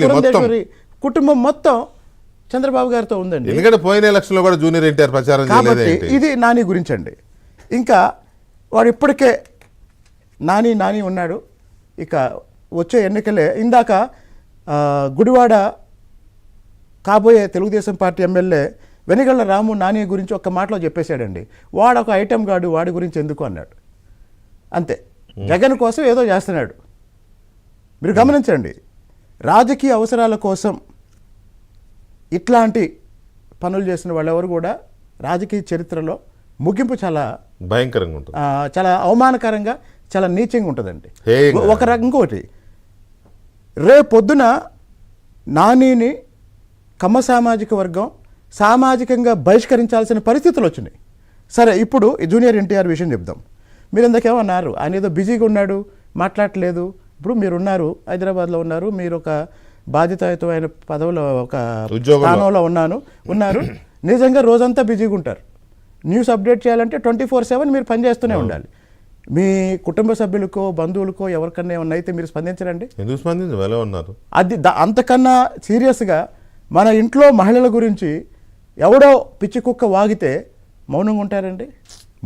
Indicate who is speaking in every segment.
Speaker 1: పురంధేశ్వరి కుటుంబం మొత్తం చంద్రబాబు గారితో ఉందండి.
Speaker 2: ఎందుకంటే పోయిన ఎలక్షన్లో కూడా జూనియర్ ఎన్టీఆర్ ప్రచారం
Speaker 1: కాబట్టి ఇది నాని గురించి అండి. ఇంకా వాడు ఇప్పటికే నాని ఉన్నాడు. ఇక వచ్చే ఎన్నికలే ఇందాక గుడివాడ కాబోయే తెలుగుదేశం పార్టీ ఎమ్మెల్యే వెనిగళ్ల రాము నాని గురించి ఒక్క మాటలో చెప్పేశాడండి. వాడు ఒక ఐటెం గాడు, వాడి గురించి ఎందుకు అన్నాడు. అంతే, జగన్ కోసం ఏదో చేస్తున్నాడు. మీరు గమనించండి, రాజకీయ అవసరాల కోసం ఇట్లాంటి పనులు చేసిన వాళ్ళెవరు కూడా రాజకీయ చరిత్రలో ముగింపు చాలా
Speaker 2: భయంకరంగా ఉంటుంది,
Speaker 1: చాలా అవమానకరంగా, చాలా నీచంగా ఉంటుందండి. ఒక ఇంకోటి, రేపొద్దున నానిని కమ్మ సామాజిక వర్గం సామాజికంగా బహిష్కరించాల్సిన పరిస్థితులు వచ్చినాయి. సరే, ఇప్పుడు జూనియర్ ఎన్టీఆర్ విషయం చెప్దాం. మీరు ఇందాకేమన్నారు, ఆయన ఏదో బిజీగా ఉన్నాడు, మాట్లాడలేదు. ఇప్పుడు మీరున్నారు, హైదరాబాద్లో ఉన్నారు, మీరు ఒక బాధ్యతాయుతమైన పదవిలో ఒక స్థానంలో ఉన్నారు. నిజంగా రోజంతా బిజీగా ఉంటారు. న్యూస్ అప్డేట్ చేయాలంటే 24/7 మీరు పనిచేస్తూనే ఉండాలి. మీ కుటుంబ సభ్యులకో బంధువులకో ఎవరికన్నా ఏమన్నా అయితే మీరు స్పందించరండి.
Speaker 2: ఎందుకు స్పందించారు? ఉన్నారు
Speaker 1: అది అంతకన్నా సీరియస్గా మన ఇంట్లో మహిళల గురించి ఎవడో పిచ్చి కుక్క వాగితే మౌనంగా ఉంటారండి.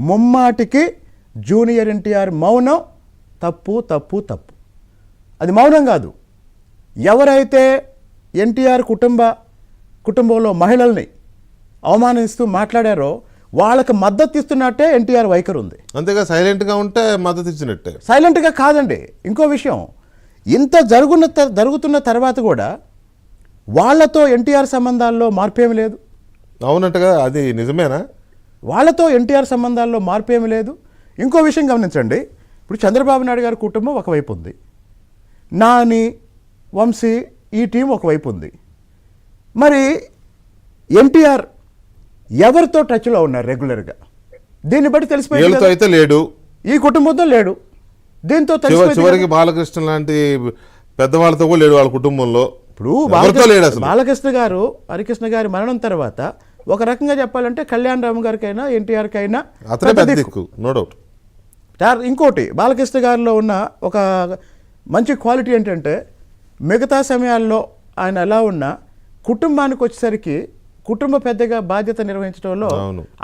Speaker 1: ముమ్మాటికి జూనియర్ ఎన్టీఆర్ మౌనం తప్పు తప్పు తప్పు. అది మౌనం కాదు. ఎవరైతే ఎన్టీఆర్ కుటుంబంలో మహిళల్ని అవమానిస్తూ మాట్లాడారో వాళ్ళకి మద్దతు ఇస్తున్నట్టే ఎన్టీఆర్ వైఖరి ఉంది.
Speaker 2: అంతేగా సైలెంట్గా ఉంటే మద్దతు ఇచ్చినట్టే.
Speaker 1: సైలెంట్గా కాదండి. ఇంకో విషయం, ఇంత జరుగుతున్న తర్వాత కూడా వాళ్ళతో ఎన్టీఆర్ సంబంధాల్లో మార్పు ఏమి లేదు.
Speaker 2: అవునట్టుగా, అది నిజమేనా?
Speaker 1: వాళ్ళతో ఎన్టీఆర్ సంబంధాల్లో మార్పు ఏమి లేదు. ఇంకో విషయం గమనించండి, ఇప్పుడు చంద్రబాబు నాయుడు గారి కుటుంబం ఒకవైపు ఉంది, నాని వంశీ ఈ టీం ఒకవైపు ఉంది. మరి ఎన్టీఆర్ ఎవరితో టచ్లో ఉన్నారు రెగ్యులర్గా? దీన్ని బట్టి తెలిసిపోయింది
Speaker 2: అయితే లేడు, ఈ
Speaker 1: కుటుంబంతో లేడు. దీంతో
Speaker 2: చివరికి బాలకృష్ణ లాంటి పెద్దవాళ్ళతో కూడా లేడు వాళ్ళ కుటుంబంలో.
Speaker 1: ఇప్పుడు బాలకృష్ణ గారు, హరికృష్ణ గారి మరణం తర్వాత ఒక రకంగా చెప్పాలంటే కళ్యాణ్ రామ్ గారికైనా ఎన్టీఆర్కి అయినా
Speaker 2: నో డౌట్.
Speaker 1: ఇంకోటి, బాలకృష్ణ గారిలో ఉన్న ఒక మంచి క్వాలిటీ ఏంటంటే మిగతా సమయాల్లో ఆయన ఎలా ఉన్నా కుటుంబానికి వచ్చేసరికి కుటుంబ పెద్దగా బాధ్యత నిర్వహించడంలో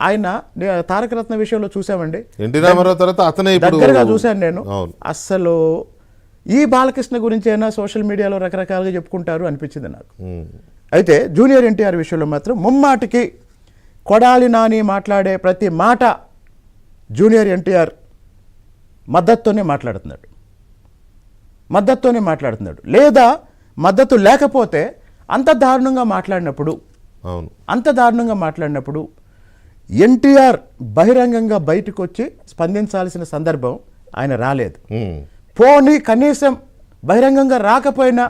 Speaker 1: ఆయన తారకరత్న విషయంలో చూసామండి.
Speaker 2: ఎన్టీ రామారావు తర్వాత అతనే
Speaker 1: దగ్గరగా చూశాను నేను. అస్సలు ఈ బాలకృష్ణ గురించి అయినా సోషల్ మీడియాలో రకరకాలుగా చెప్పుకుంటారు అనిపించింది నాకు. అయితే జూనియర్ ఎన్టీఆర్ విషయంలో మాత్రం ముమ్మాటికి కొడాలి నాని మాట్లాడే ప్రతి మాట జూనియర్ ఎన్టీఆర్ మద్దతుతోనే మాట్లాడుతున్నాడు. లేదా మద్దతు లేకపోతే అంత దారుణంగా మాట్లాడినప్పుడు ఎన్టీఆర్ బహిరంగంగా బయటకు వచ్చి స్పందించాల్సిన సందర్భం ఆయన రాలేదు. పోనీ కనీసం బహిరంగంగా రాకపోయినా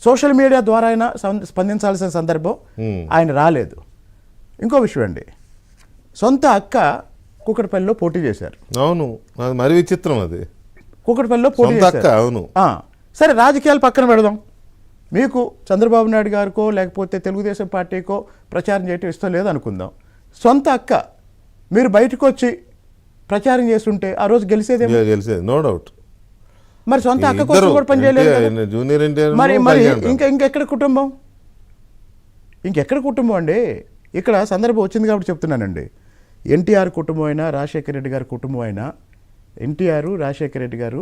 Speaker 1: సోషల్ మీడియా ద్వారా అయినా స్పందించాల్సిన సందర్భం ఆయన రాలేదు. ఇంకో విషయం అండి, సొంత అక్క కూకట్పల్లిలో పోటీ చేశారు.
Speaker 2: అవును, మరి విచిత్రం. అది
Speaker 1: కూకట్పల్లిలో పోటీ చేశారు.
Speaker 2: అవును,
Speaker 1: సరే, రాజకీయాలు పక్కన పెడదాం. మీకు చంద్రబాబు నాయుడు గారికో లేకపోతే తెలుగుదేశం పార్టీకో ప్రచారం చేయటం ఇష్టం లేదు అనుకుందాం. సొంత అక్క మీరు బయటకు వచ్చి ప్రచారం చేస్తుంటే ఆ రోజు గెలిచేది
Speaker 2: నో డౌట్.
Speaker 1: మరి సొంత అక్క కోసం కూడా పనిచేయలేదు. మరి ఇంకెక్కడ కుటుంబం అండి? ఇక్కడ సందర్భం వచ్చింది కాబట్టి చెప్తున్నానండి. ఎన్టీఆర్ కుటుంబం అయినా రాజశేఖర రెడ్డి గారి కుటుంబం అయినా, ఎన్టీఆర్ రాజశేఖర రెడ్డి గారు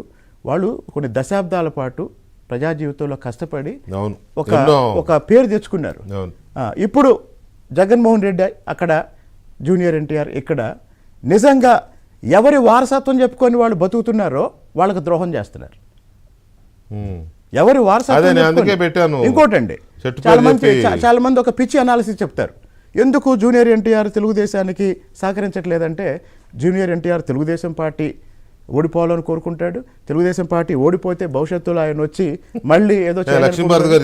Speaker 1: వాళ్ళు కొన్ని దశాబ్దాల పాటు ప్రజా జీవితంలో కష్టపడి ఒక పేరు తెచ్చుకున్నారు. ఇప్పుడు జగన్మోహన్ రెడ్డి అక్కడ, జూనియర్ ఎన్టీఆర్ ఇక్కడ, నిజంగా ఎవరి వారసత్వం చెప్పుకొని వాళ్ళు బతుకుతున్నారో వాళ్ళకి ద్రోహం చేస్తున్నారు. ఎవరి వారసత్వం. ఇంకోటండి, చాలా మంది ఒక పిచ్చి అనాలిసిస్ చెప్తారు. ఎందుకు జూనియర్ ఎన్టీఆర్ తెలుగుదేశానికి సహకరించట్లేదంటే, జూనియర్ ఎన్టీఆర్ తెలుగుదేశం పార్టీ ఓడిపోవాలని కోరుకుంటాడు. తెలుగుదేశం పార్టీ ఓడిపోతే భవిష్యత్తులో ఆయన వచ్చి మళ్ళీ ఏదో